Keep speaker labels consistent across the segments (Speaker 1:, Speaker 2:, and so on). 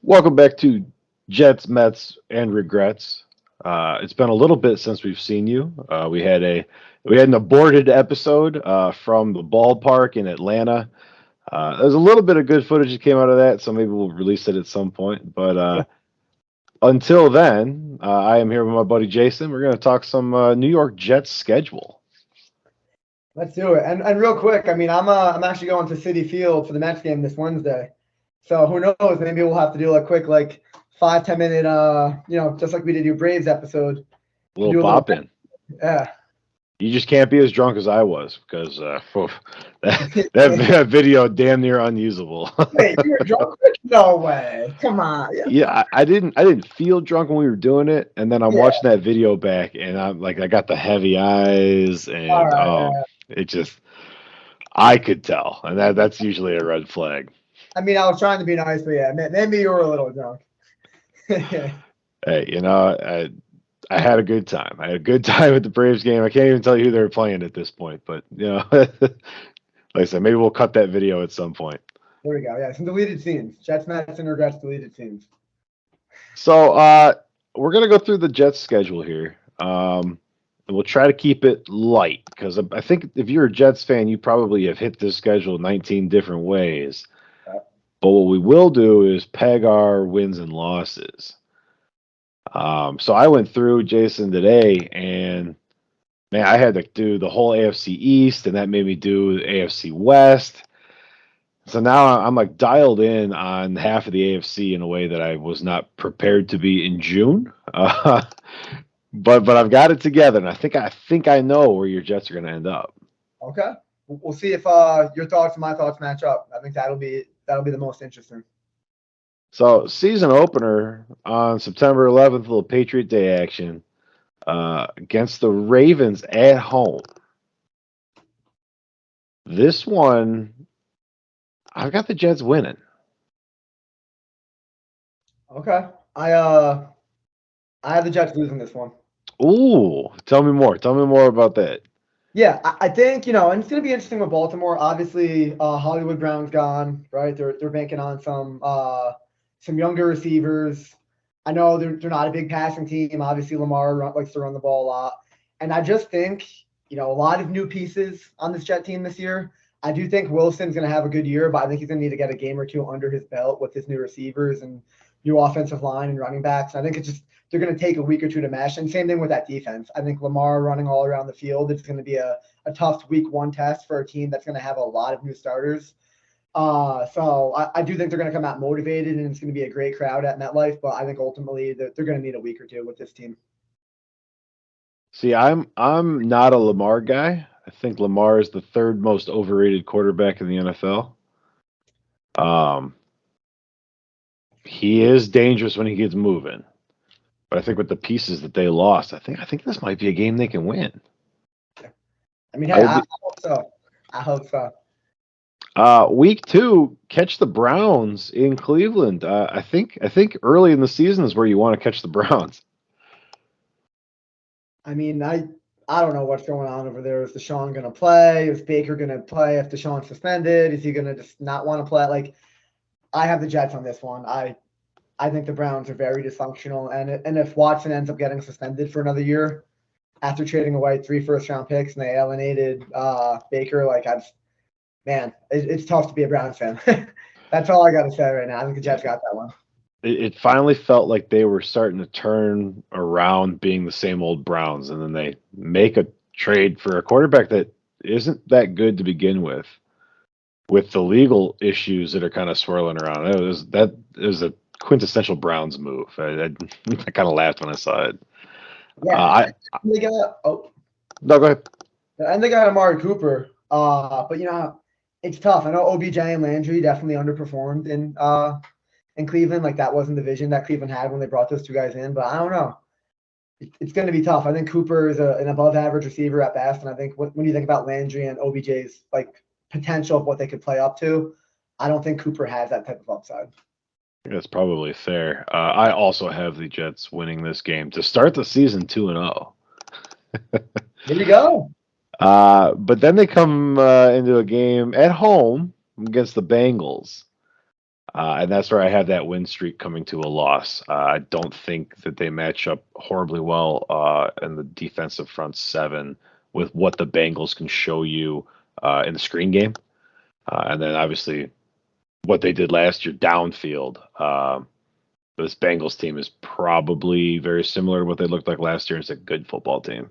Speaker 1: Welcome back to Jets, Mets, and Regrets. It's been a little bit since we've seen you. We had an aborted episode from the ballpark in Atlanta. There's a little bit of good footage that came out of that, so maybe we'll release it at some point. But until then, I am here with my buddy Jason. We're going to talk some New York Jets schedule.
Speaker 2: Let's do it. And real quick, I mean, I'm actually going to Citi Field for the Mets game this Wednesday. So who knows? Maybe we'll have to do a quick 5-10 minute just like we did your Braves episode.
Speaker 1: A little pop in.
Speaker 2: Yeah.
Speaker 1: You just can't be as drunk as I was because that video damn near unusable.
Speaker 2: Wait, you were drunk? No way. Come on.
Speaker 1: Yeah, I didn't feel drunk when we were doing it, and then I'm watching that video back, and I'm like, I got the heavy eyes, and it just, I could tell, and that's usually a red flag.
Speaker 2: I mean, I was trying to be nice, but yeah, maybe you were a little drunk.
Speaker 1: Hey, I had a good time. I had a good time at the Braves game. I can't even tell you who they were playing at this point, but like I said, maybe we'll cut that video at some point.
Speaker 2: There we go. Yeah, some deleted scenes. Jets, Mets, and Regrets deleted scenes.
Speaker 1: So we're gonna go through the Jets schedule here. And we'll try to keep it light because I think if you're a Jets fan, you probably have hit this schedule 19 different ways. But what we will do is peg our wins and losses. So I went through Jason today, and man, I had to do the whole AFC East, and that made me do the AFC West. So now I'm like dialed in on half of the AFC in a way that I was not prepared to be in June. But I've got it together, and I think I know where your Jets are going to end up.
Speaker 2: Okay, we'll see if your thoughts and my thoughts match up. I think that'll be the most interesting.
Speaker 1: So season opener on September 11th, little Patriot Day action against the Ravens at home. This one, I've got the Jets winning.
Speaker 2: Okay, I have the Jets losing this one.
Speaker 1: Ooh, tell me more. Tell me more about that.
Speaker 2: Yeah, I think, and it's going to be interesting with Baltimore. Obviously, Hollywood Brown's gone, right? They're banking on some younger receivers. I know they're not a big passing team. Obviously, Lamar likes to run the ball a lot. And I just think, a lot of new pieces on this Jet team this year. I do think Wilson's going to have a good year, but I think he's going to need to get a game or two under his belt with his new receivers and new offensive line and running backs. I think they're going to take a week or two to mesh. And same thing with that defense. I think Lamar running all around the field, it's going to be a tough week one test for a team that's going to have a lot of new starters. So I do think they're going to come out motivated, and it's going to be a great crowd at MetLife. But I think ultimately they're going to need a week or two with this team.
Speaker 1: See, I'm not a Lamar guy. I think Lamar is the third most overrated quarterback in the NFL. He is dangerous when he gets moving, but I think with the pieces that they lost, I think this might be a game they can win.
Speaker 2: I mean, I hope so. I hope so.
Speaker 1: Week 2, catch the Browns in Cleveland. I think early in the season is where you want to catch the Browns.
Speaker 2: I mean, I don't know what's going on over there. Is Deshaun going to play? Is Baker going to play if Deshaun's suspended? Is he going to just not want to play? I have the Jets on this one. I think the Browns are very dysfunctional, and if Watson ends up getting suspended for another year after trading away 3 first-round picks and they alienated Baker, it's tough to be a Browns fan. That's all I got to say right now. I think the Jets got that one.
Speaker 1: It finally felt like they were starting to turn around being the same old Browns, and then they make a trade for a quarterback that isn't that good to begin with the legal issues that are kind of swirling around. It was a quintessential Browns move. I kind of laughed when I saw it.
Speaker 2: Yeah,
Speaker 1: No, go ahead.
Speaker 2: And they got Amari Cooper, but it's tough. I know OBJ and Landry definitely underperformed in Cleveland. That wasn't the vision that Cleveland had when they brought those two guys in. But I don't know. It's going to be tough. I think Cooper is an above-average receiver at best, and I think when you think about Landry and OBJ's potential of what they could play up to, I don't think Cooper has that type of upside.
Speaker 1: That's probably fair. I also have the Jets winning this game to start the season 2-0.
Speaker 2: There you go.
Speaker 1: But then they come into a game at home against the Bengals. And that's where I have that win streak coming to a loss. I don't think that they match up horribly well in the defensive front seven with what the Bengals can show you in the screen game. And then obviously what they did last year downfield. This Bengals team is probably very similar to what they looked like last year. It's a good football team.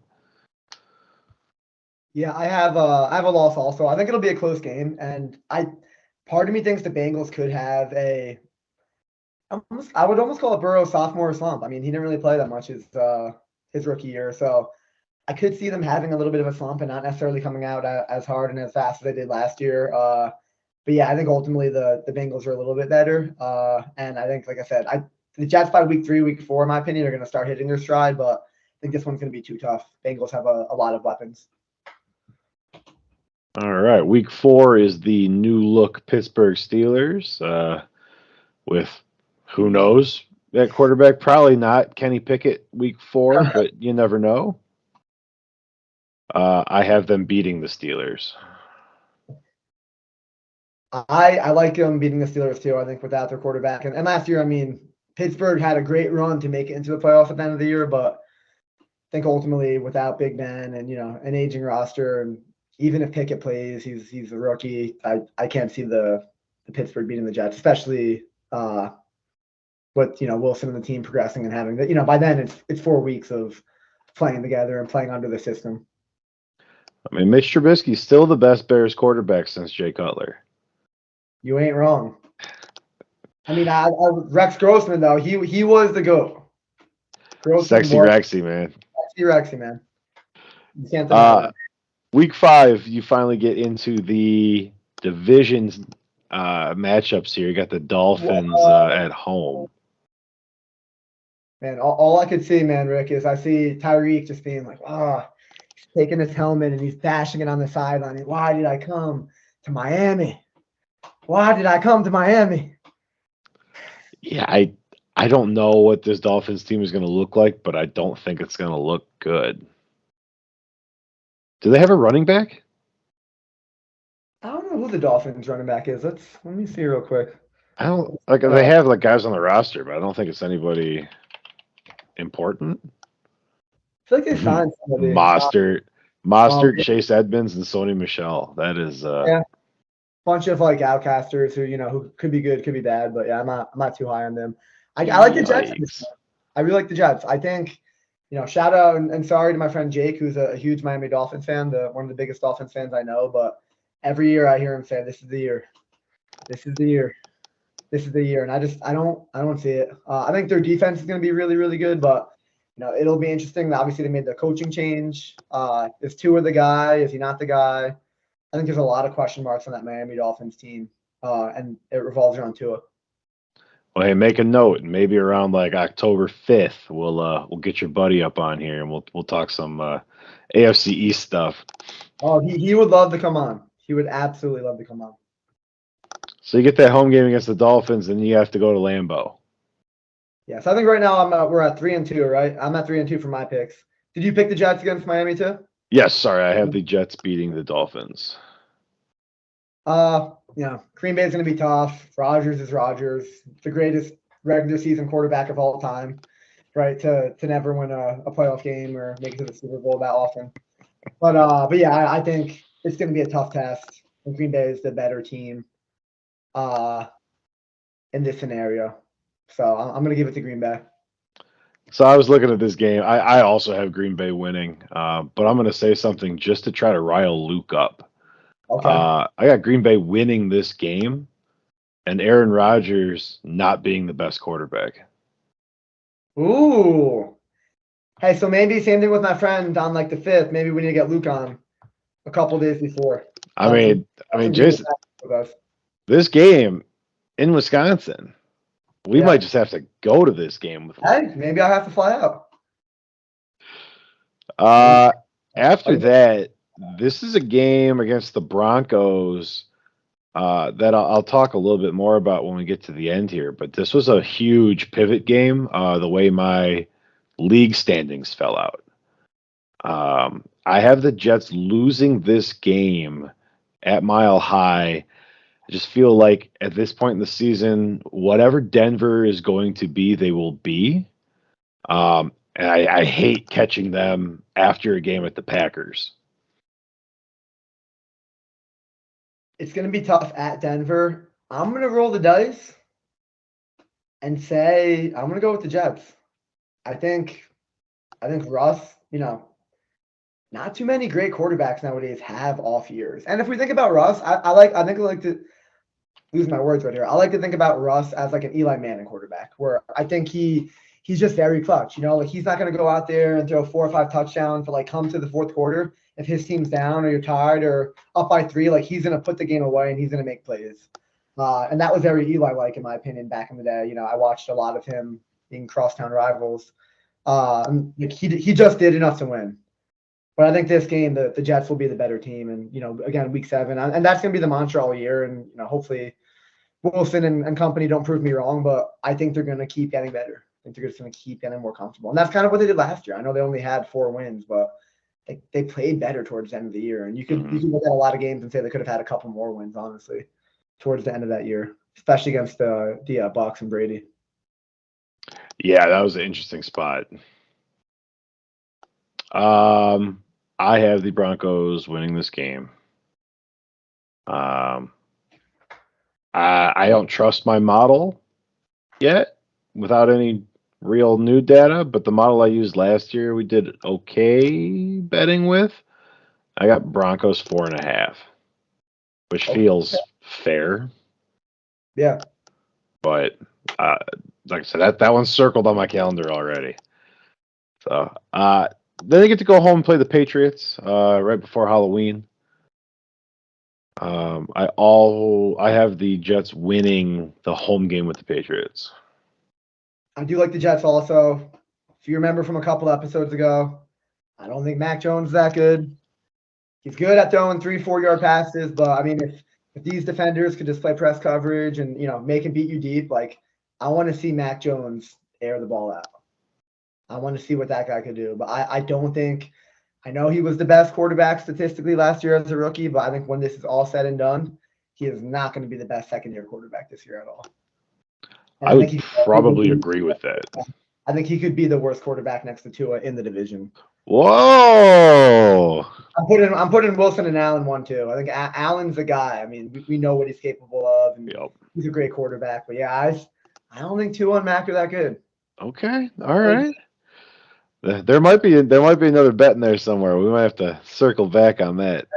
Speaker 2: Yeah, I have a loss also. I think it'll be a close game, and part of me thinks the Bengals could have I would almost call it Burrow's sophomore slump. I mean, he didn't really play that much his rookie year, so I could see them having a little bit of a slump and not necessarily coming out as hard and as fast as they did last year. But yeah, I think ultimately the Bengals are a little bit better. And I think, like I said, the Jets by week 3, week 4, in my opinion, are going to start hitting their stride. But I think this one's going to be too tough. Bengals have a lot of weapons.
Speaker 1: All right, week 4 is the new look Pittsburgh Steelers with who knows that quarterback. Probably not Kenny Pickett week 4, but you never know. I have them beating the Steelers.
Speaker 2: I like them beating the Steelers too. I think without their quarterback, and last year, I mean, Pittsburgh had a great run to make it into the playoffs at the end of the year, but I think ultimately without Big Ben and an aging roster, and even if Pickett plays, he's a rookie. I can't see the Pittsburgh beating the Jets, especially with Wilson and the team progressing and having that. By then it's 4 weeks of playing together and playing under the system.
Speaker 1: I mean, Mitch Trubisky's still the best Bears quarterback since Jay Cutler.
Speaker 2: You ain't wrong. I mean, Rex Grossman though, he was the GOAT.
Speaker 1: Sexy Rexy, man.
Speaker 2: Sexy Rexy, man. You can't deny
Speaker 1: Week 5, you finally get into the divisions matchups here. You got the Dolphins at home.
Speaker 2: Man, all I could see, man, Rick, is I see Tyreek just being like, he's taking his helmet and he's bashing it on the sideline. Why did I come to Miami? Why did I come to Miami?
Speaker 1: Yeah, I don't know what this Dolphins team is going to look like, but I don't think it's going to look good. Do they have a running back?
Speaker 2: I don't know who the Dolphins running back is. Let me see real quick.
Speaker 1: I don't like. They have like guys on the roster, but I don't think it's anybody important.
Speaker 2: I feel like they signed somebody.
Speaker 1: Mostert, Chase Edmonds, and Sony Michel. That is
Speaker 2: bunch of like outcasters who could be good, could be bad, but yeah, I'm not too high on them. I like the Jets. I really like the Jets. I think, shout out and sorry to my friend Jake, who's a huge Miami Dolphins fan, one of the biggest Dolphins fans I know, but every year I hear him say, "This is the year. This is the year. This is the year." And I don't see it. I think their defense is going to be really, really good, but it'll be interesting. Obviously, they made the coaching change. Is Tua the guy? Is he not the guy? I think there's a lot of question marks on that Miami Dolphins team, and it revolves around Tua.
Speaker 1: Well, hey, make a note, and maybe around like October 5th, we'll get your buddy up on here, and we'll talk some AFC East stuff.
Speaker 2: Oh, he would love to come on. He would absolutely love to come on.
Speaker 1: So you get that home game against the Dolphins, and you have to go to Lambeau.
Speaker 2: Yeah, so I think right now we're at 3-2, right? I'm at 3-2 for my picks. Did you pick the Jets against Miami too?
Speaker 1: Yes, sorry, I have the Jets beating the Dolphins.
Speaker 2: Green Bay is going to be tough. Rodgers is Rodgers, the greatest regular season quarterback of all time, right? To never win a playoff game or make it to the Super Bowl that often. But yeah, I think it's going to be a tough test. And Green Bay is the better team in this scenario. So I'm going to give it to Green Bay.
Speaker 1: So I was looking at this game. I also have Green Bay winning, but I'm going to say something just to try to rile Luke up.
Speaker 2: Okay.
Speaker 1: I got Green Bay winning this game and Aaron Rodgers not being the best quarterback.
Speaker 2: Ooh. Hey, so maybe same thing with my friend on like the 5th. Maybe we need to get Luke on a couple days before.
Speaker 1: I mean, Jason, this game in Wisconsin, we might just have to go to this game with
Speaker 2: Luke. Hey, maybe I'll have to fly out.
Speaker 1: After that, this is a game against the Broncos that I'll talk a little bit more about when we get to the end here. But this was a huge pivot game, the way my league standings fell out. I have the Jets losing this game at Mile High. I just feel like at this point in the season, whatever Denver is going to be, they will be. And I hate catching them after a game with the Packers.
Speaker 2: It's going to be tough at Denver. I'm going to roll the dice and say I'm going to go with the Jets. I think Russ, not too many great quarterbacks nowadays have off years. And if we think about Russ, I like to lose my words right here. I like to think about Russ as like an Eli Manning quarterback, where I think he's just very clutch. Like he's not going to go out there and throw 4 or 5 touchdowns, but like come to the fourth quarter, if his team's down or you're tired or up by 3, like he's going to put the game away and he's going to make plays. And that was very Eli-like in my opinion back in the day. I watched a lot of him being crosstown rivals. Like he just did enough to win. But I think this game, the Jets will be the better team. And, again, week 7. And that's going to be the mantra all year. And, hopefully Wilson and company don't prove me wrong. But I think they're going to keep getting better. I think they're just going to keep getting more comfortable. And that's kind of what they did last year. I know they only had 4 wins, but they played better towards the end of the year. And you can look at a lot of games and say they could have had a couple more wins, honestly, towards the end of that year, especially against the Bucks and Brady.
Speaker 1: Yeah, that was an interesting spot. I have the Broncos winning this game. I don't trust my model yet without any real new data, but the model I used last year, we did okay betting with. I got Broncos 4.5, which feels fair.
Speaker 2: Yeah.
Speaker 1: But like I said, that one's circled on my calendar already. So then they get to go home and play the Patriots right before Halloween. I have the Jets winning the home game with the Patriots.
Speaker 2: I do like the Jets also. If you remember from a couple episodes ago, I don't think Mac Jones is that good. He's good at throwing 3-4 yard passes, but I mean, if these defenders could just play press coverage and make him beat you deep, like I want to see Mac Jones air the ball out. I want to see what that guy could do, but I don't think. I know he was the best quarterback statistically last year as a rookie, but I think when this is all said and done, he is not going to be the best second-year quarterback this year at all.
Speaker 1: And I would probably agree with that.
Speaker 2: I think he could be the worst quarterback next to Tua in the division.
Speaker 1: Whoa!
Speaker 2: I'm putting Wilson and Allen 1-2. I think Allen's the guy. I mean, we know what he's capable of, and he's a great quarterback. But yeah, I don't think Tua and Mac are that good.
Speaker 1: Okay, all right. There might be another bet in there somewhere. We might have to circle back on that.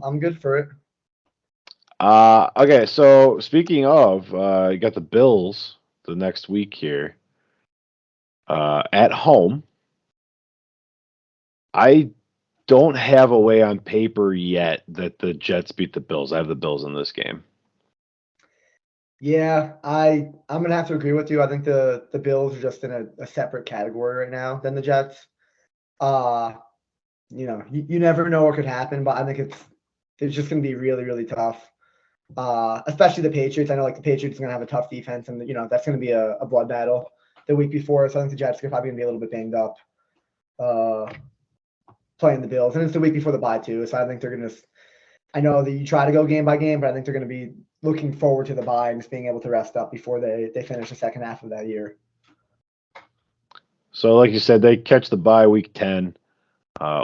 Speaker 2: I'm good for it.
Speaker 1: Okay, so speaking of, you got the Bills the next week here at home. I don't have a way on paper yet that the Jets beat the Bills. I have the Bills in this game.
Speaker 2: Yeah, I'm gonna have to agree with you. I think the Bills are just in a separate category right now than the Jets. You never know what could happen, but I think it's just gonna be really, really tough. Especially the Patriots. I know like the Patriots are gonna have a tough defense, and that's gonna be a blood battle the week before. So I think the Jets are probably gonna be a little bit banged up playing the Bills, and it's the week before the bye too. So I think they're gonna. I know that you try to go game by game, but I think they're gonna be looking forward to the bye and just being able to rest up before they finish the second half of that year.
Speaker 1: So like you said, they catch the bye week 10.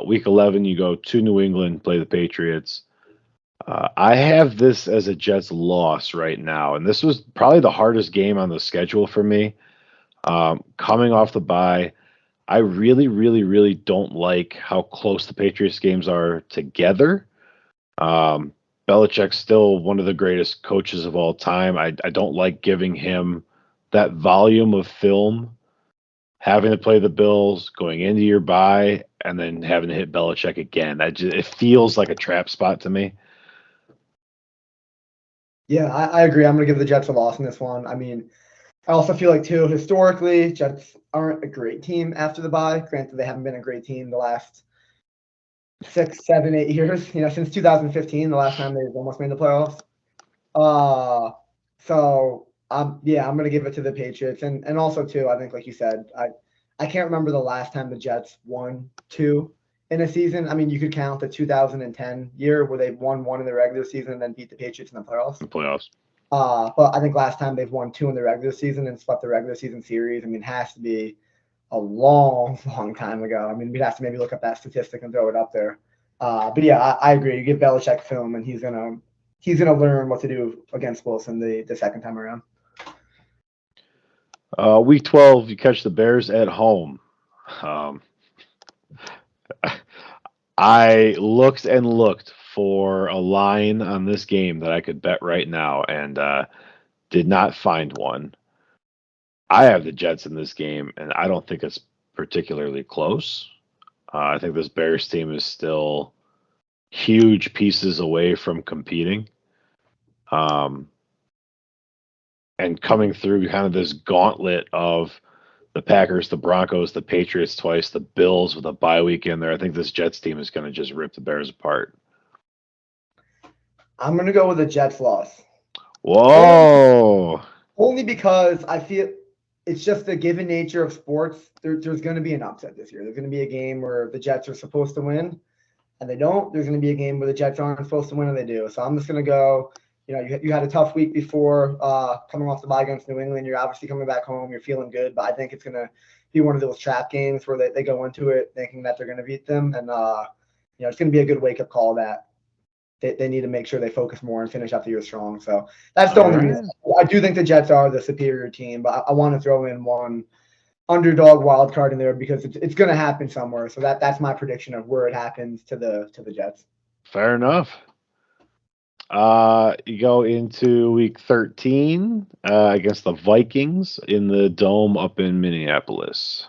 Speaker 1: Week 11, you go to New England, play the Patriots. I have this as a Jets loss right now, and this was probably the hardest game on the schedule for me. Coming off the bye, I really, really, really don't like how close the Patriots games are together. Belichick's still one of the greatest coaches of all time. I don't like giving him that volume of film, having to play the Bills, going into your bye, and then having to hit Belichick again. It feels like a trap spot to me.
Speaker 2: Yeah, I agree. I'm going to give the Jets a loss in this one. I mean, I also feel like, too, historically, Jets aren't a great team after the bye. Granted, they haven't been a great team the last 6, 7, 8 years. Since 2015, the last time they've almost made the playoffs. So, I'm going to give it to the Patriots. And also, too, I think, like you said, I can't remember the last time the Jets won 2 in a season. I mean, you could count the 2010 year where they won one in the regular season and then beat the Patriots in the playoffs. But I think last time they've won 2 in the regular season and swept the regular season series. I mean, it has to be a long, long time ago. I mean, we'd have to maybe look up that statistic and throw it up there. But yeah, I agree. You give Belichick film, and he's gonna learn what to do against Wilson the second time around.
Speaker 1: Week 12, you catch the Bears at home. I looked and looked for a line on this game that I could bet right now, and did not find one. I have the Jets in this game, and I don't think it's particularly close. I think this Bears team is still huge pieces away from competing. And coming through kind of this gauntlet of the Packers, the Broncos, the Patriots twice, the Bills with a bye week in there, I think this Jets team is going to just rip the Bears apart.
Speaker 2: I'm going to go with a Jets loss.
Speaker 1: Whoa.
Speaker 2: Only because I feel it's just the given nature of sports. There's going to be an upset this year. There's going to be a game where the Jets are supposed to win and they don't. There's going to be a game where the Jets aren't supposed to win and they do. So I'm just going to go, you had a tough week before coming off the bye against New England. You're obviously coming back home. You're feeling good, but I think it's going to be one of those trap games where they go into it thinking that they're going to beat them. And, it's going to be a good wake-up call that they need to make sure they focus more and finish out the year strong. So that's the only reason. I do think the Jets are the superior team, but I want to throw in one underdog wild card in there because it's going to happen somewhere. So that's my prediction of where it happens to the Jets.
Speaker 1: Fair enough. You go into week 13 against the Vikings in the Dome up in Minneapolis.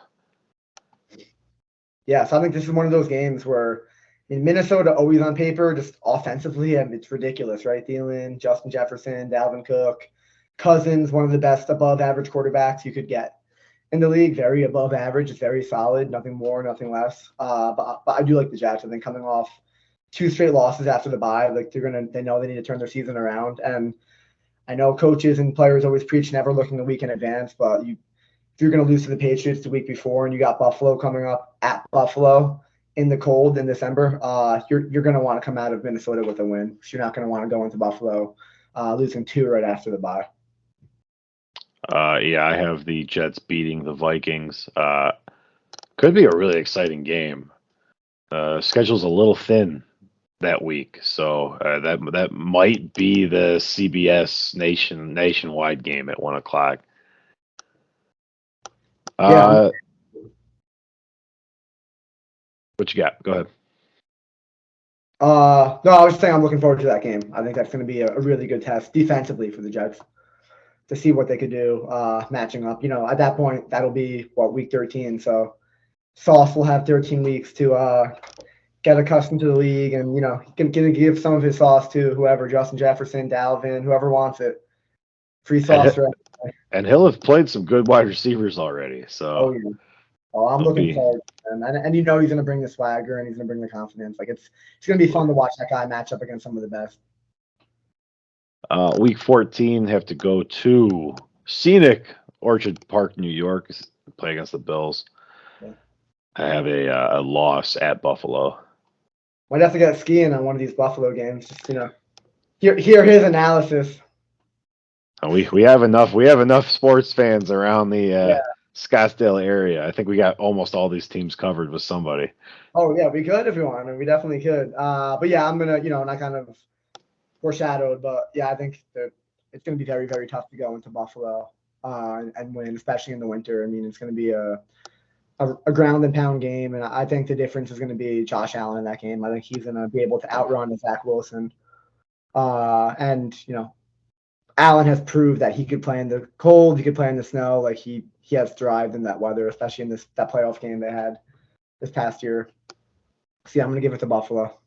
Speaker 2: Yeah, so I think this is one of those games where in Minnesota, always on paper, just offensively, and it's ridiculous, right? Thielen, Justin Jefferson, Dalvin Cook, Cousins, one of the best above-average quarterbacks you could get in the league. Very above average. It's very solid. Nothing more, nothing less. But I do like the Jets. I think coming off 2 straight losses after the bye, like they know they need to turn their season around. And I know coaches and players always preach never looking a week in advance, but if you're going to lose to the Patriots the week before and you got Buffalo coming up at Buffalo in the cold in December, you're going to want to come out of Minnesota with a win. So you're not going to want to go into Buffalo losing 2 right after the bye.
Speaker 1: Yeah, I have the Jets beating the Vikings. Could be a really exciting game. Schedule's a little thin that week, so that might be the CBS nationwide game at 1:00.
Speaker 2: Yeah.
Speaker 1: What you got? Go ahead.
Speaker 2: No, I was just saying I'm looking forward to that game. I think that's going to be a really good test defensively for the Jets to see what they could do matching up. At that point, that'll be, week 13. So Sauce will have 13 weeks to get accustomed to the league and, going to give some of his sauce to whoever, Justin Jefferson, Dalvin, whoever wants it. Free sauce.
Speaker 1: And he'll have played some good wide receivers already. So.
Speaker 2: I'm looking forward to him. And he's going to bring the swagger and he's going to bring the confidence. Like it's going to be fun to watch that guy match up against some of the best.
Speaker 1: Week 14, have to go to scenic Orchard Park, New York, play against the Bills. Yeah. I have a loss at Buffalo.
Speaker 2: Might have to get skiing on one of these Buffalo games. Just, hear his analysis.
Speaker 1: We have enough sports fans around the Scottsdale area. I think we got almost all these teams covered with somebody.
Speaker 2: Oh yeah, we could if we want. I mean, we definitely could. But yeah, I'm gonna, not kind of foreshadowed, but yeah, I think that it's gonna be very, very tough to go into Buffalo and win, especially in the winter. I mean, it's gonna be a ground and pound game, and I think the difference is gonna be Josh Allen in that game. I think he's gonna be able to outrun Zach Wilson, and Allen has proved that he could play in the cold, he could play in the snow. Like he has thrived in that weather, especially in that playoff game they had this past year. So yeah, I'm gonna give it to Buffalo.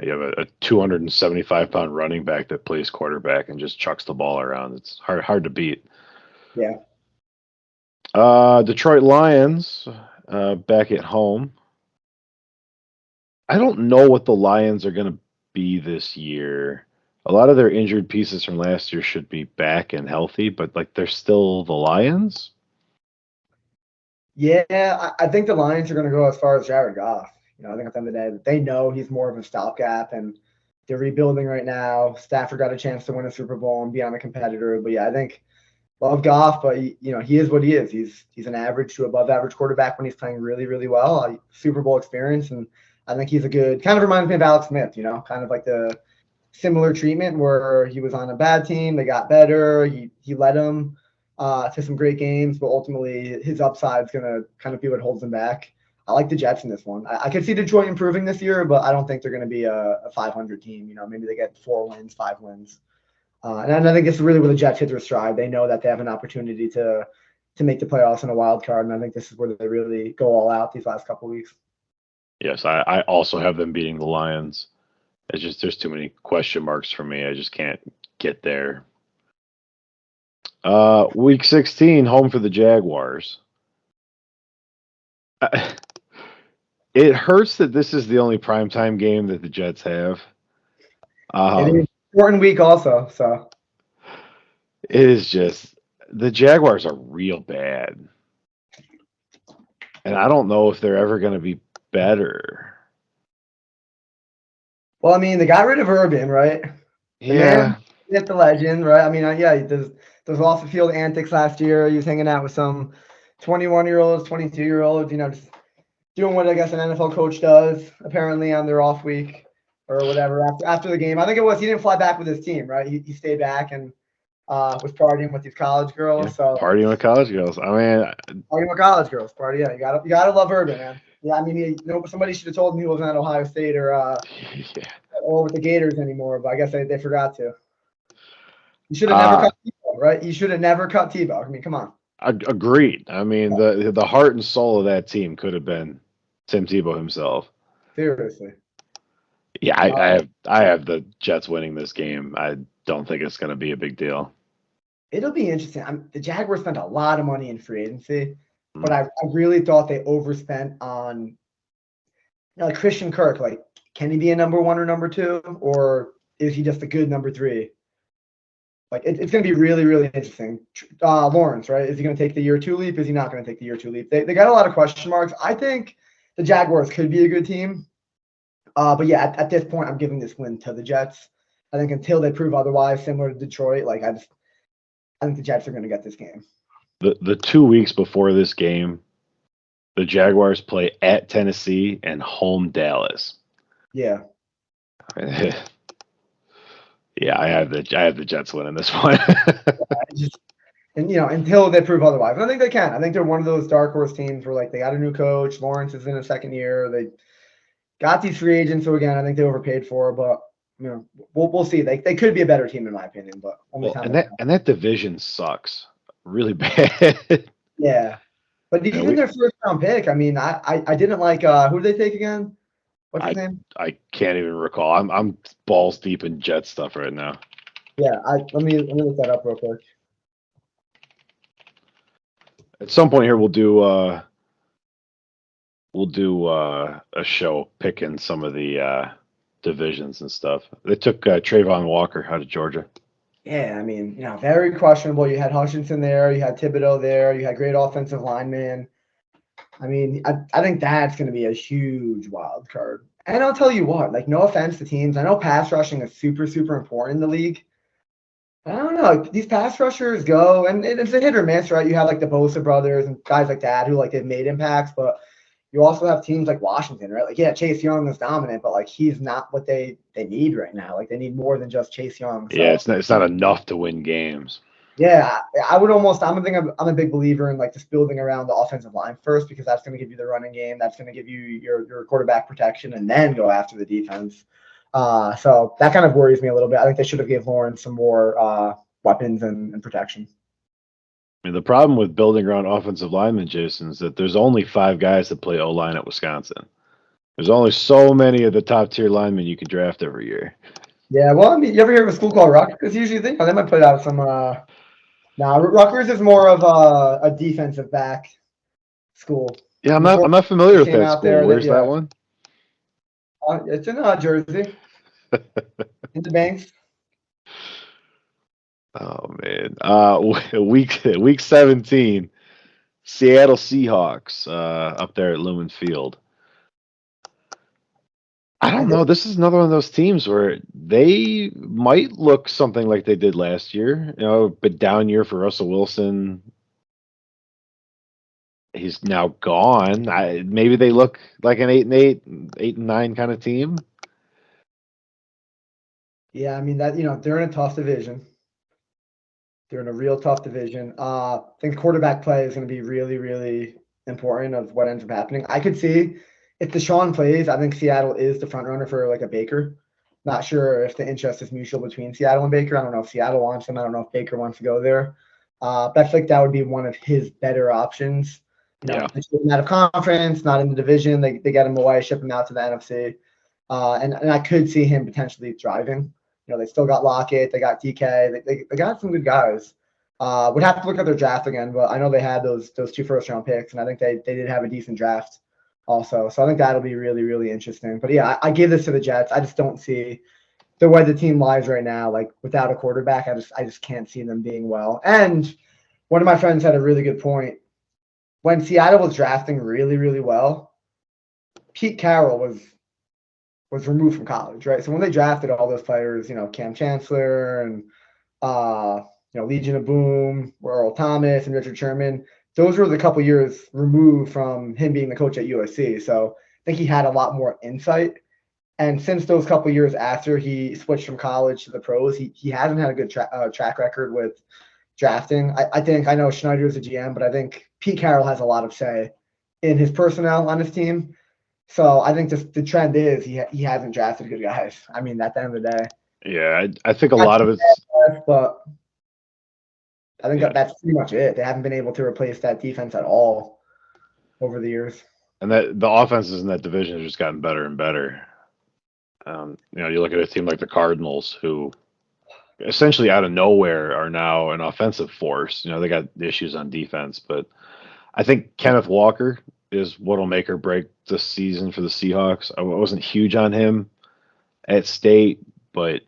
Speaker 1: You have a 275-pound running back that plays quarterback and just chucks the ball around. It's hard to beat.
Speaker 2: Yeah.
Speaker 1: Detroit Lions back at home. I don't know what the Lions are going to be this year. A lot of their injured pieces from last year should be back and healthy, but they're still the Lions.
Speaker 2: Yeah, I think the Lions are going to go as far as Jared Goff. I think at the end of the day, they know he's more of a stopgap, and they're rebuilding right now. Stafford got a chance to win a Super Bowl and be on a competitor. But yeah, I think love Goff, but he is what he is. He's an average to above average quarterback when he's playing really, really well. Super Bowl experience, and I think he's a good. Kind of reminds me of Alex Smith, kind of like the similar treatment where he was on a bad team, they got better. He led them to some great games, but ultimately his upside is gonna kind of be what holds him back. I like the Jets in this one. I could see Detroit improving this year, but I don't think they're going to be a 500 team. Maybe they get 4 wins, 5 wins. And I think this is really where the Jets hit their stride. They know that they have an opportunity to make the playoffs in a wild card, and I think this is where they really go all out these last couple of weeks.
Speaker 1: Yes, I also have them beating the Lions. It's just there's too many question marks for me. I just can't get there. Week 16, home for the Jaguars. It hurts that this is the only primetime game that the Jets have.
Speaker 2: It is an important week also, so.
Speaker 1: It is just the Jaguars are real bad. And I don't know if they're ever going to be better.
Speaker 2: Well, I mean, they got rid of Urban, right? The man hit the legend, right? I mean, yeah, there's off the field antics last year. He was hanging out with some 21-year-olds, 22-year-olds, just doing what I guess an NFL coach does, apparently on their off week or whatever after the game. I think it was he didn't fly back with his team, right? He stayed back and was partying with these college girls.
Speaker 1: Yeah,
Speaker 2: so
Speaker 1: partying with college girls. I mean,
Speaker 2: partying with college girls. Yeah, you gotta love Urban, man. Yeah, I mean, somebody should have told him he wasn't at Ohio State or with the Gators anymore, but I guess they forgot to. You should have never cut Tebow, right? You should have never cut Tebow. I mean, come on.
Speaker 1: Agreed. I mean, the heart and soul of that team could have been Tim Tebow himself.
Speaker 2: Seriously.
Speaker 1: Yeah, I have the Jets winning this game. I don't think it's going to be a big deal.
Speaker 2: It'll be interesting. The Jaguars spent a lot of money in free agency, but I really thought they overspent on like Christian Kirk. Like, can he be a number 1 or number 2, or is he just a good number 3? Like, it's going to be really, really interesting. Lawrence, right? Is he going to take the year 2 leap? Is he not going to take the year 2 leap? They got a lot of question marks. I think the Jaguars could be a good team. But yeah, at this point, I'm giving this win to the Jets. I think until they prove otherwise, similar to Detroit, like I think the Jets are going to get this game.
Speaker 1: The 2 weeks before this game, the Jaguars play at Tennessee and home Dallas.
Speaker 2: Yeah.
Speaker 1: Yeah, I have the Jets winning this one.
Speaker 2: Until they prove otherwise. And I think they can. I think they're one of those dark horse teams where like they got a new coach. Lawrence is in his second year. They got these free agents, so again, I think they overpaid for, but we'll see. They could be a better team in my opinion, but
Speaker 1: that division sucks really bad.
Speaker 2: Yeah, but even their first round pick. I mean, I didn't like who did they take again? What's his name? I
Speaker 1: can't even recall. I'm balls deep in Jet stuff right now.
Speaker 2: Yeah, let me look that up real quick.
Speaker 1: At some point here, we'll do a show picking some of the divisions and stuff. They took Trayvon Walker out of Georgia.
Speaker 2: Yeah, I mean, very questionable. You had Hutchinson there, you had Thibodeau there, you had great offensive linemen. I mean, I think that's going to be a huge wild card. And I'll tell you what, like, no offense to teams. I know pass rushing is super, super important in the league. I don't know. These pass rushers go, and it's a hit or miss, right? You have, like, the Bosa brothers and guys like that who, like, they've made impacts. But you also have teams like Washington, right? Like, yeah, Chase Young is dominant, but, like, he's not what they need right now. Like, they need more than just Chase Young. So.
Speaker 1: Yeah, it's not enough to win games.
Speaker 2: Yeah, I'm a big believer in like just building around the offensive line first, because that's going to give you the running game, that's going to give you your quarterback protection, and then go after the defense. So that kind of worries me a little bit. I think they should have gave Lawrence some more weapons and protection.
Speaker 1: I mean, the problem with building around offensive linemen, Jason, is that there's only 5 guys that play O-line at Wisconsin. There's only so many of the top tier linemen you can draft every year.
Speaker 2: Yeah, well, I mean, you ever hear of a school called Rutgers? Usually, they might put out some. Now, Rutgers is more of a defensive back school.
Speaker 1: Yeah, I'm not familiar with that school. Where's that one?
Speaker 2: It's in Jersey. In the Banks.
Speaker 1: Oh man. Week 17, Seattle Seahawks up there at Lumen Field. I don't know. This is another one of those teams where they might look something like they did last year. But down year for Russell Wilson. He's now gone. Maybe they look like an 8-8, 8-9 kind of team.
Speaker 2: Yeah, I mean that they're in a tough division. They're in a real tough division. I think quarterback play is going to be really, really important of what ends up happening. I could see if Deshaun plays, I think Seattle is the front runner for like a Baker. Not sure if the interest is mutual between Seattle and Baker. I don't know if Seattle wants him. I don't know if Baker wants to go there. But I feel like that would be one of his better options.
Speaker 1: Yeah.
Speaker 2: They ship him out of conference, not in the division. They get him away, ship him out to the NFC. And I could see him potentially driving. They still got Lockett, they got DK, they got some good guys. Would have to look at their draft again, but I know they had those 2 first-round picks, and I think they did have a decent draft also. So I think that'll be really, really interesting. But yeah, I give this to the Jets. I just don't see the way the team lies right now, like without a quarterback. I just can't see them being well. And one of my friends had a really good point. When Seattle was drafting really, really well, Pete Carroll was removed from college, right? So when they drafted all those players, Cam Chancellor and Legion of Boom, Earl Thomas and Richard Sherman, those were the couple years removed from him being the coach at USC. So I think he had a lot more insight. And since those couple years after he switched from college to the pros, he hasn't had a good track record with drafting. I know Schneider's a GM, but I think Pete Carroll has a lot of say in his personnel on his team. So I think the trend is he hasn't drafted good guys. I mean, at the end of the day.
Speaker 1: Yeah, I think a lot of it's.
Speaker 2: But I think that's pretty much it. They haven't been able to replace that defense at all over the years.
Speaker 1: And that the offenses in that division have just gotten better and better. You look at a team like the Cardinals, who essentially out of nowhere are now an offensive force. They got issues on defense, but I think Kenneth Walker is what'll make or break this season for the Seahawks. I wasn't huge on him at State, but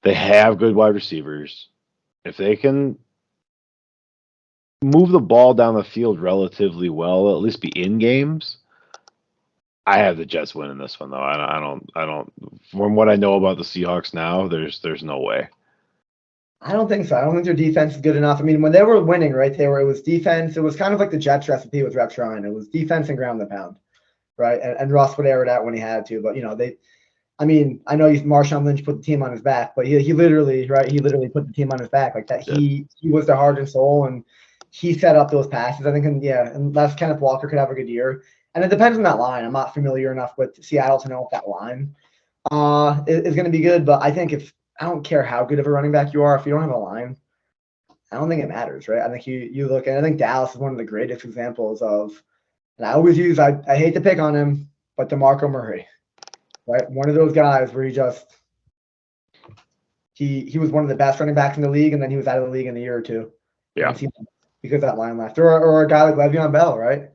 Speaker 1: they have good wide receivers. If they can move the ball down the field relatively well, at least be in games, I have the Jets winning this one though. I don't. From what I know about the Seahawks now, there's no way.
Speaker 2: I don't think so. I don't think their defense is good enough. I mean, when they were winning, right, it was defense. It was kind of like the Jets recipe with Rex Ryan. It was defense and ground the pound, right? And Russ would air it out when he had to. But I know Marshawn Lynch put the team on his back, but he literally put the team on his back like that. He was their heart and soul, and he set up those passes. I think, unless Kenneth Walker could have a good year, and it depends on that line. I'm not familiar enough with Seattle to know if that line is going to be good. But I think I don't care how good of a running back you are, if you don't have a line, I don't think it matters, right? I think you look, and I think Dallas is one of the greatest examples of, and I always use, I hate to pick on him, but DeMarco Murray, right? One of those guys where he was one of the best running backs in the league, and then he was out of the league in a year or two.
Speaker 1: Yeah.
Speaker 2: Because that line left. Or a guy like Le'Veon Bell, right?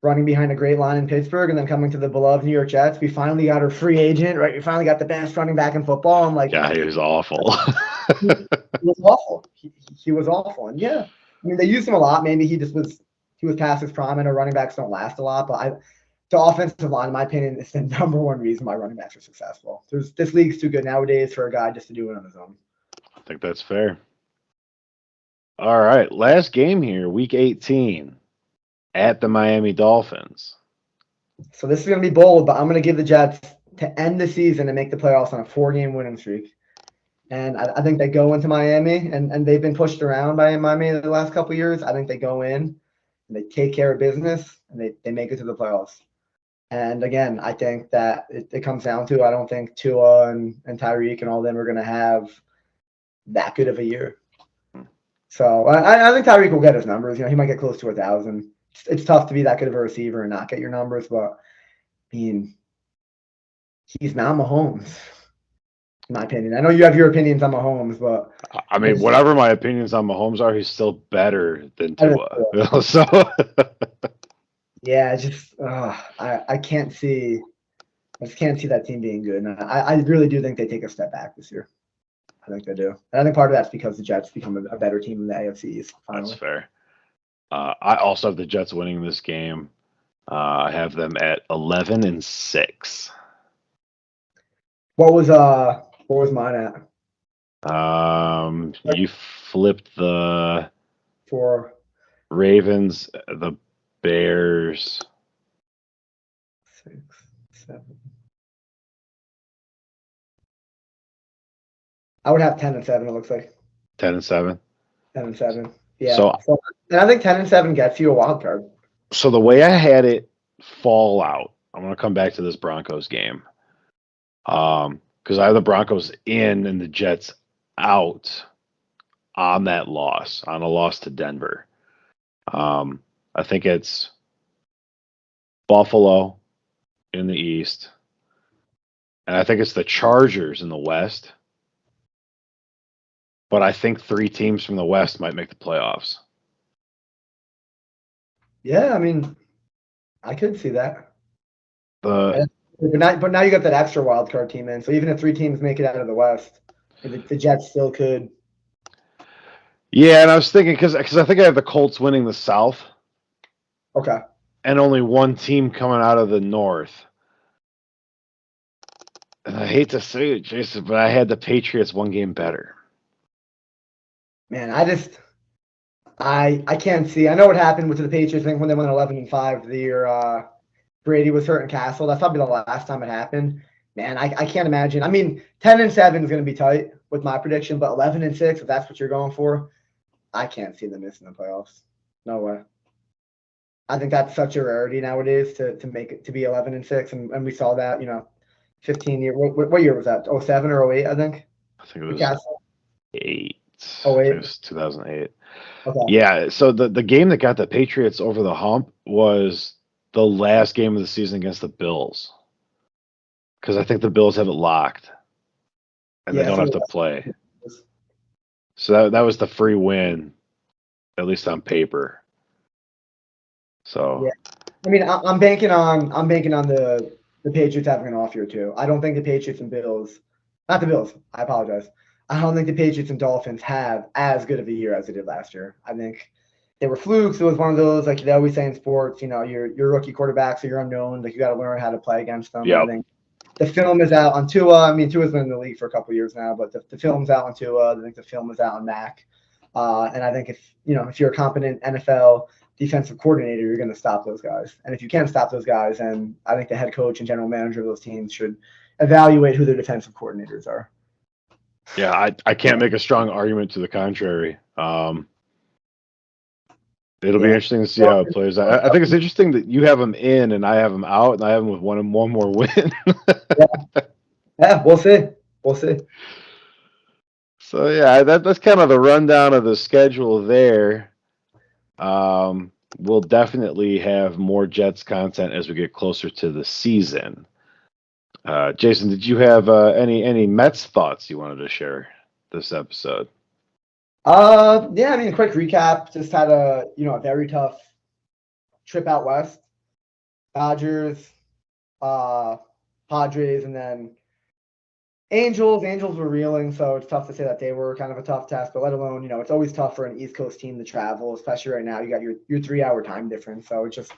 Speaker 2: Running behind a great line in Pittsburgh and then coming to the beloved New York Jets. We finally got our free agent, right? We finally got the best running back in football. I'm like,
Speaker 1: yeah, he was awful.
Speaker 2: he was awful. He was awful. And they used him a lot. Maybe he was past his prime. I know running backs don't last a lot, but the offensive line, in my opinion, is the number one reason why running backs are successful. This league's too good nowadays for a guy just to do it on his own.
Speaker 1: I think that's fair. All right, last game here, Week 18. At the Miami Dolphins.
Speaker 2: So this is going to be bold, but I'm going to give the Jets to end the season and make the playoffs on a 4-game winning streak. And I think they go into Miami, and they've been pushed around by Miami the last couple of years. I think they go in, and they take care of business, and they make it to the playoffs. And again, I think that it comes down to, I don't think Tua and Tyreek and all of them are going to have that good of a year. So I think Tyreek will get his numbers. He might get close to 1,000. It's tough to be that good of a receiver and not get your numbers, but he's not Mahomes, in my opinion. I know you have your opinions on Mahomes, but
Speaker 1: whatever my opinions on Mahomes are, he's still better than Tua. So
Speaker 2: yeah, I can't see. I just can't see that team being good. And I really do think they take a step back this year. I think they do. And I think part of that's because the Jets become a better team in the AFC East. Finally.
Speaker 1: That's fair. I also have the Jets winning this game. I have them at 11-6.
Speaker 2: What was mine at
Speaker 1: You flipped the
Speaker 2: for
Speaker 1: Ravens, the Bears.
Speaker 2: 6, 7? I would have 10-7. It looks like
Speaker 1: 10-7.
Speaker 2: 10-7. Yeah.
Speaker 1: So
Speaker 2: And I think 10-7 gets you a wild card.
Speaker 1: So the way I had it fall out, I'm going to come back to this Broncos game. Because I have the Broncos in and the Jets out on that loss, on a loss to Denver. I think it's Buffalo in the East, and I think it's the Chargers in the West. But I think 3 teams from the West might make the playoffs.
Speaker 2: Yeah, I mean, I could see that.
Speaker 1: The
Speaker 2: But now you got that extra wild card team in. So even if 3 teams make it out of the West, the Jets still could.
Speaker 1: Yeah, and I was thinking because I think I have the Colts winning the South.
Speaker 2: Okay.
Speaker 1: And only 1 team coming out of the North. And I hate to say it, Jason, but I had the Patriots 1 game better.
Speaker 2: Man, I can't see. I know what happened with the Patriots. I think when they went 11-5 the year Brady was hurt in Castle. That's probably the last time it happened. Man, I can't imagine. I mean, 10-7 is going to be tight with my prediction, but 11-6, if that's what you're going for, I can't see them missing the playoffs. No way. I think that's such a rarity nowadays to make it to be 11-6, and we saw that 15 year. What year was that? 07 or 08, I think.
Speaker 1: I think it was
Speaker 2: Castle.
Speaker 1: 8.
Speaker 2: Oh, 08.
Speaker 1: It was 2008.
Speaker 2: Okay.
Speaker 1: Yeah, so the game that got the Patriots over the hump was the last game of the season against the Bills. Because I think the Bills have it locked. And they don't have to play. So that was the free win, at least on paper. So
Speaker 2: yeah. I mean, I'm banking on the Patriots having an off year too. I don't think the Patriots and Bills, not the Bills. I apologize. I don't think the Patriots and Dolphins have as good of a year as they did last year. I think they were flukes. It was one of those, like they always say in sports, you're rookie quarterback, so you're unknown. Like you got to learn how to play against them.
Speaker 1: Yep.
Speaker 2: I think the film is out on Tua. I mean, Tua's been in the league for a couple of years now, but the film's out on Tua. I think the film is out on Mac. And I think if you're a competent NFL defensive coordinator, you're going to stop those guys. And if you can't stop those guys, then I think the head coach and general manager of those teams should evaluate who their defensive coordinators are.
Speaker 1: Yeah, I can't make a strong argument to the contrary. It'll be interesting to see how it plays out. I think it's interesting that you have them in and I have them out, and I have them with one more win.
Speaker 2: Yeah, we'll see. We'll see.
Speaker 1: So yeah, that's kind of the rundown of the schedule there. We'll definitely have more Jets content as we get closer to the season. Jason, did you have any Mets thoughts you wanted to share this episode?
Speaker 2: Yeah, I mean, quick recap. Just had a very tough trip out west. Dodgers, Padres, and then Angels. Angels were reeling, so it's tough to say that they were kind of a tough test. But let alone, it's always tough for an East Coast team to travel, especially right now. You got your 3-hour time difference, so it's just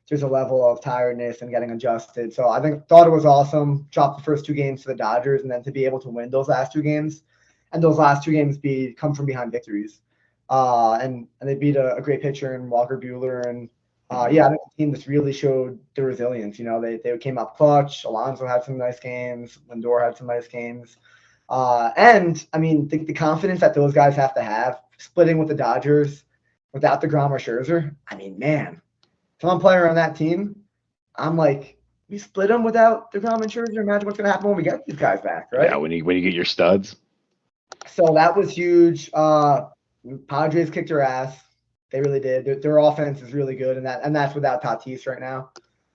Speaker 2: there's a level of tiredness and getting adjusted. So I thought it was awesome. Dropped the first 2 games to the Dodgers, and then to be able to win those last 2 games. And those last 2 games come from behind victories. And they beat a great pitcher in Walker Buehler. And yeah, I think the team just really showed the resilience. They came up clutch. Alonso had some nice games. Lindor had some nice games. And I mean, the confidence that those guys have to have, splitting with the Dodgers without DeGrom or Scherzer. I mean, man, if I'm a player on that team, I'm like, we split them without DeGrom and Scherzer. Imagine what's going to happen when we get these guys back, right?
Speaker 1: Yeah, when you get your studs.
Speaker 2: So that was huge. Padres kicked their ass. They really did. Their offense is really good, and that's without Tatis right now.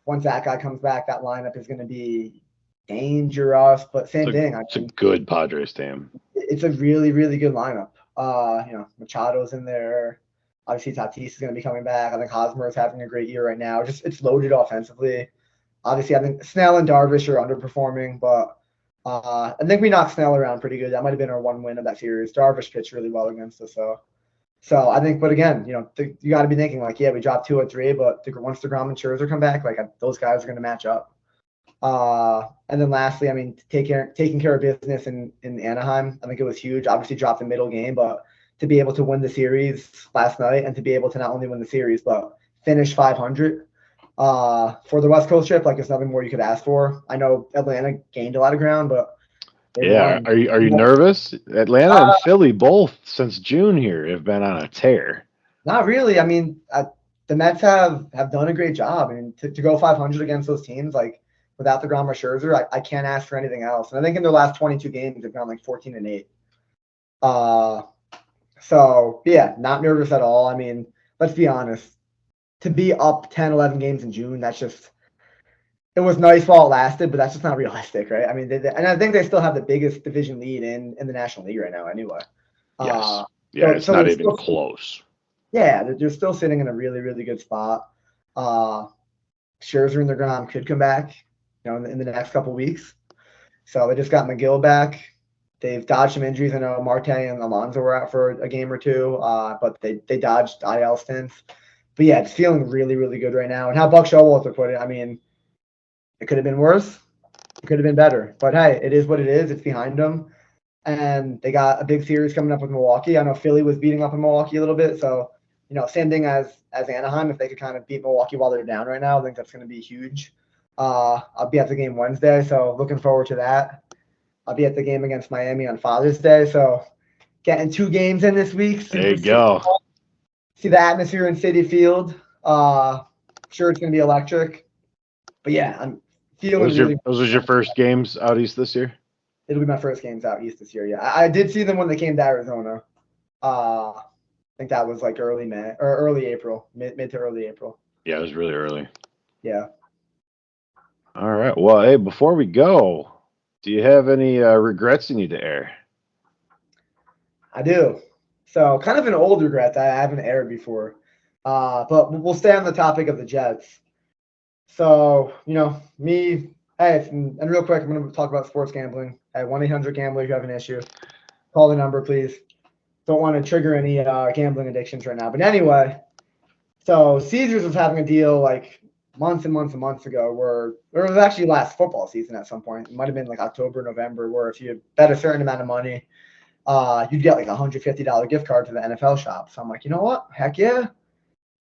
Speaker 2: Once that guy comes back, that lineup is going to be dangerous. But same thing.
Speaker 1: It's a good Padres team.
Speaker 2: It's a really, really good lineup. Machado's in there. Obviously, Tatis is going to be coming back. I think Hosmer is having a great year right now. It's loaded offensively. Obviously, I think Snell and Darvish are underperforming, but I think we knocked Snell around pretty good. That might have been our 1 win of that series. Darvish pitched really well against us, so I think. But again, you got to be thinking like, yeah, we dropped 2 or 3, but once DeGrom and Scherzer come back, like those guys are going to match up. And then lastly, I mean, taking care of business in Anaheim, I think it was huge. Obviously, dropped the middle game, but to be able to win the series last night and to be able to not only win the series but finish 500 for the West Coast trip, like there's nothing more you could ask for. I know Atlanta gained a lot of ground, but they
Speaker 1: Yeah.
Speaker 2: won.
Speaker 1: Are you nervous? Atlanta and Philly both since June here have been on a tear.
Speaker 2: Not really. I mean, the Mets have done a great job. I mean, to go 500 against those teams, like without the Grom or Scherzer, I can't ask for anything else. And I think in their last 22 games, they've gone like 14-8. Uh, so yeah, not nervous at all. I mean, let's be honest. To be up 10, 11 games in June, that's just it was nice while it lasted, but that's just not realistic, right? I mean, and I think they still have the biggest division lead in the National League right now, anyway.
Speaker 1: Yes.
Speaker 2: Uh,
Speaker 1: Yeah,
Speaker 2: so
Speaker 1: it's
Speaker 2: so
Speaker 1: not
Speaker 2: they're
Speaker 1: even
Speaker 2: still
Speaker 1: close.
Speaker 2: yeah, they're still sitting in a really, really good spot. Uh, Scherzer and Grom could come back, in the next couple weeks. So they just got McGill back. They've dodged some injuries. I know Marte and Alonso were out for a game or two, but they dodged IL stints. But yeah, it's feeling really, really good right now. And how Buck Showalter put it, I mean, it could have been worse. It could have been better. But hey, it is what it is. It's behind them. And they got a big series coming up with Milwaukee. I know Philly was beating up in Milwaukee a little bit, so same thing as Anaheim. If they could kind of beat Milwaukee while they're down right now, I think that's going to be huge. I'll be at the game Wednesday, so looking forward to that. I'll be at the game against Miami on Father's Day, so getting 2 games in this week.
Speaker 1: There you
Speaker 2: Super
Speaker 1: go.
Speaker 2: see the atmosphere in City Field. Sure, it's going to be electric, but yeah, I'm feeling really.
Speaker 1: Those was your first games out east this year?
Speaker 2: It'll be my first games out east this year. Yeah, I did see them when they came to Arizona. I think that was like early May or early April, mid to early April.
Speaker 1: Yeah, it was really early.
Speaker 2: Yeah.
Speaker 1: All right. Well, hey, before we go, do you have any regrets you need to air?
Speaker 2: I do. So kind of an old regret that I haven't aired before. But we'll stay on the topic of the Jets. So, me, hey, and real quick, I'm going to talk about sports gambling. Hey, 1-800-GAMBLER if you have an issue. Call the number, please. Don't want to trigger any gambling addictions right now. But anyway, so Caesars was having a deal like months and months and months ago or it was actually last football season at some point. It might have been like October, November, where if you bet a certain amount of money, you'd get like a $150 gift card to the NFL shop. So I'm like, you know what? Heck yeah.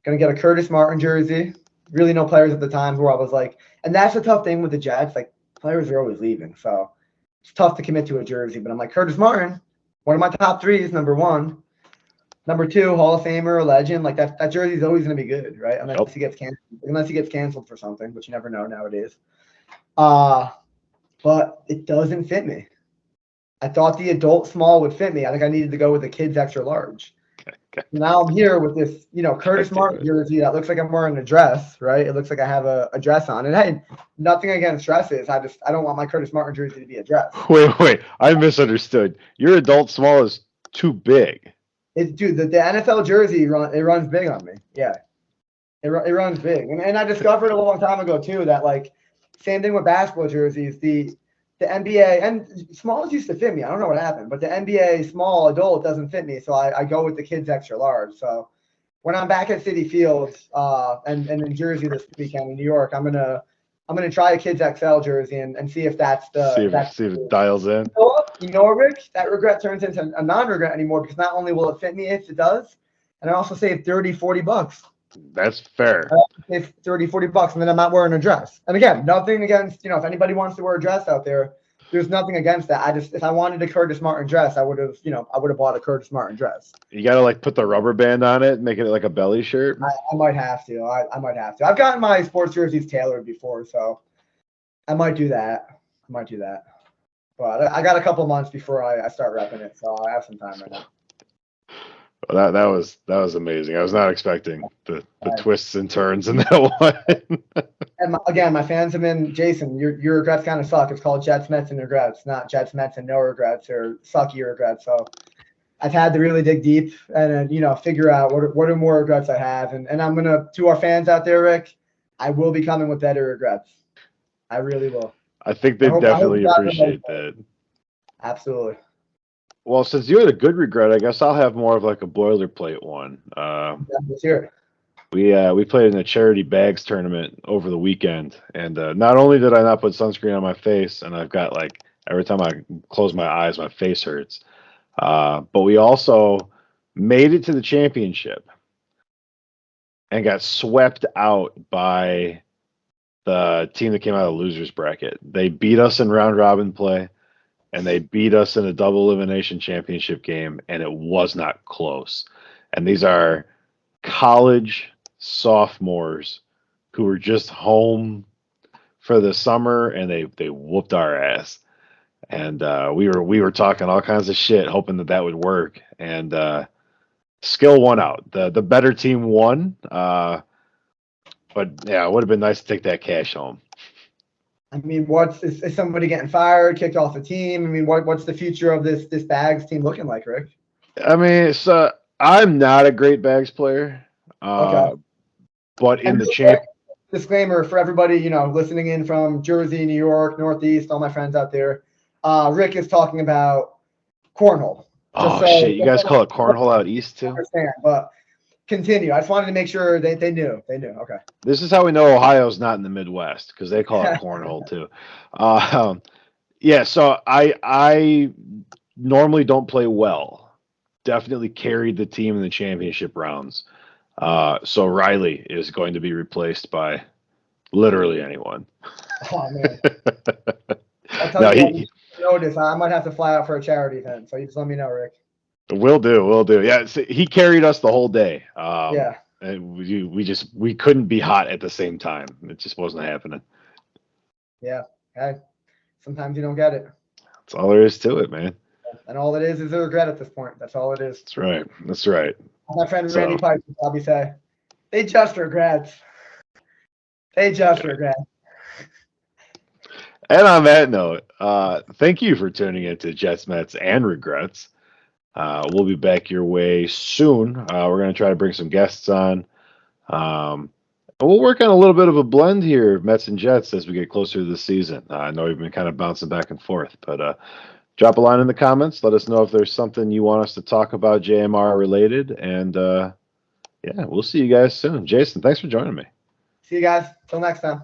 Speaker 2: Gonna get a Curtis Martin jersey. Really no players at the time where I was like, and that's the tough thing with the Jets. Like players are always leaving. So it's tough to commit to a jersey. But I'm like, Curtis Martin, one of my top threes, number one. Number two, Hall of Famer, legend. Like that jersey is always gonna be good, right? Unless he gets canceled for something, which you never know nowadays. But it doesn't fit me. I thought the adult small would fit me. I think I needed to go with the kids extra large.
Speaker 1: Okay.
Speaker 2: Now I'm here with this, Curtis Martin jersey that looks like I'm wearing a dress, right? It looks like I have a dress on. And hey, nothing against dresses. I don't want my Curtis Martin jersey to be a dress.
Speaker 1: Wait. I misunderstood. Your adult small is too big.
Speaker 2: Dude, the NFL jersey runs big on me. Yeah. It runs big. And I discovered a long time ago too that like same thing with basketball jerseys, the NBA and smalls used to fit me. I don't know what happened, but the NBA small adult doesn't fit me. So I go with the kids extra large. So when I'm back at City Field and in Jersey this weekend in New York, I'm gonna try a kids XL jersey and see if that's
Speaker 1: See if it dials in.
Speaker 2: You know what, Rick? That regret turns into a non-regret anymore because not only will it fit me if it does, and I also save $30-$40.
Speaker 1: That's fair.
Speaker 2: Save $30-$40, and then I'm not wearing a dress. And again, nothing against, if anybody wants to wear a dress out there, there's nothing against that. If I wanted a Curtis Martin dress, I would have bought a Curtis Martin dress.
Speaker 1: You gotta like put the rubber band on it, make it like a belly shirt.
Speaker 2: I might have to. I might have to. I've gotten my sports jerseys tailored before, so I might do that. But I got a couple months before I start repping it, so I have some time right now.
Speaker 1: Well, that was amazing. I was not expecting the twists and turns in that one.
Speaker 2: And again, my fans have been, Jason, your regrets kind of suck. It's called Jets, Mets, and regrets, not Jets, Mets, and no regrets or sucky regrets. So I've had to really dig deep and figure out what are more regrets I have. And I'm gonna, to our fans out there, Rick, I will be coming with better regrets. I really will.
Speaker 1: I think they definitely appreciate that.
Speaker 2: Absolutely.
Speaker 1: Well, since you had a good regret, I guess I'll have more of like a boilerplate one.
Speaker 2: Let's hear it.
Speaker 1: We played in a charity bags tournament over the weekend, and not only did I not put sunscreen on my face, and I've got like every time I close my eyes, my face hurts. But we also made it to the championship and got swept out by the team that came out of the losers bracket. They beat us in round robin play, and they beat us in a double elimination championship game, and it was not close. And these are college sophomores who were just home for the summer, and they whooped our ass. And we were talking all kinds of shit, hoping that would work. And skill won out. The better team won. But yeah, it would have been nice to take that cash home.
Speaker 2: I mean, is somebody getting fired, kicked off the team? I mean, what's the future of this Bags team looking like, Rick?
Speaker 1: I mean, I'm not a great bags player.
Speaker 2: Okay.
Speaker 1: But in
Speaker 2: And
Speaker 1: the champ,
Speaker 2: disclaimer for everybody, listening in from Jersey, New York, Northeast, all my friends out there. Rick is talking about cornhole.
Speaker 1: Shit, you guys call it cornhole out east too?
Speaker 2: Understand, but continue. I just wanted to make sure they knew. They knew. Okay.
Speaker 1: This is how we know Ohio's not in the Midwest, because they call it cornhole too. Yeah, so I normally don't play well. Definitely carried the team in the championship rounds. So Riley is going to be replaced by literally anyone.
Speaker 2: Oh man. I'll tell you notice I might have to fly out for a charity event, so you just let me know, Rick.
Speaker 1: Will do. Yeah, he carried us the whole day.
Speaker 2: Yeah.
Speaker 1: And we couldn't be hot at the same time. It just wasn't happening.
Speaker 2: Yeah. Hey, sometimes you don't get it.
Speaker 1: That's all there is to it, man.
Speaker 2: And all it is a regret at this point. That's all it is.
Speaker 1: That's right.
Speaker 2: My friend Randy Pipe would probably say, they just regret. They just regret.
Speaker 1: And on that note, thank you for tuning into Jets, Mets, and Regrets. We'll be back your way soon. We're going to try to bring some guests on. We'll work on a little bit of a blend here, Mets and Jets, as we get closer to the season. I know we've been kind of bouncing back and forth, but drop a line in the comments. Let us know if there's something you want us to talk about JMR related. And yeah, we'll see you guys soon. Jason, thanks for joining me.
Speaker 2: See you guys. Till next time.